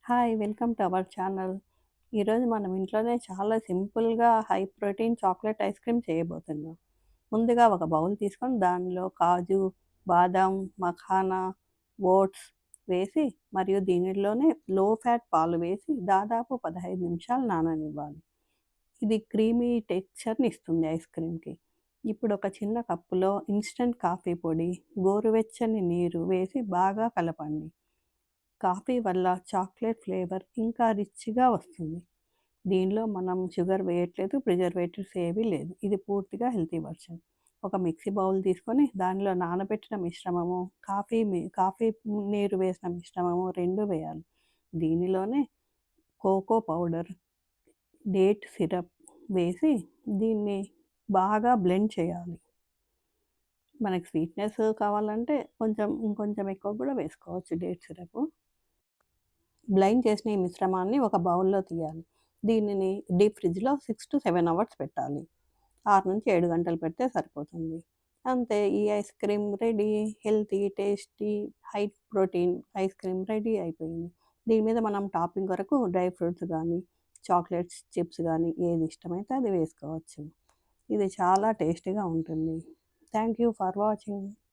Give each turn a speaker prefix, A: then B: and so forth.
A: Hi! Welcome to our channel. ఈరోజు మనం ఇంట్లోనే చాలా సింపుల్‌గా high protein chocolate ice cream చేయబోతున్నాం. ముందుగా ఒక బౌల్ తీసుకొని దానిలో కాజు, బాదాం, మఖానా, ఓట్స్ వేసి మరియు దీనిలోనే లో ఫ్యాట్ పాలు వేసి దాదాపు 15 నిమిషాలు నాననివ్వాలి. ఇది క్రీమీ టెక్స్చర్‌ని ఇస్తుంది ఐస్ క్రీమ్‌కి. ఇప్పుడు ఒక చిన్న కప్పులో ఇన్‌స్టంట్ కాఫీ పొడి, గోరువెచ్చని నీరు వేసి బాగా కలపండి. కాఫీ వల్ల చాక్లెట్ ఫ్లేవర్ ఇంకా రిచ్‌గా వస్తుంది. దీనిలో మనం షుగర్ వేయట్లేదు, ప్రిజర్వేటివ్స్ ఏవి లేదు. ఇది పూర్తిగా హెల్తీ వర్షన్. ఒక మిక్సీ బౌల్ తీసుకొని దానిలో నానబెట్టిన మిశ్రమము, కాఫీ నీరు వేసిన మిశ్రమము 2 వేయాలి. దీనిలోనే కోకో పౌడర్, డేట్ సిరప్ వేసి దీన్ని బాగా బ్లెండ్ చేయాలి. మనకి స్వీట్‌నెస్ కావాలంటే ఇంకొంచెం ఎక్కువ కూడా వేసుకోవచ్చు డేట్ సిరపు. బ్లెండ్ చేసిన ఈ మిశ్రమాన్ని ఒక బౌల్‌లో తీయాలి. దీనిని డీప్ ఫ్రిడ్జ్‌లో 6-7 అవర్స్ పెట్టాలి. 6-7 గంటలు పెడితే సరిపోతుంది. అంతే, ఈ ice cream ready. Healthy, tasty, high protein ice cream ready అయిపోయింది. దీని మీద మనం టాపింగ్ వరకు డ్రై ఫ్రూట్స్ గానీ, చాక్లెట్స్ చిప్స్ గానీ ఏది ఇష్టమైతే అది వేసుకోవచ్చు. ఇది చాలా టేస్టీగా ఉంటుంది. Thank you for watching.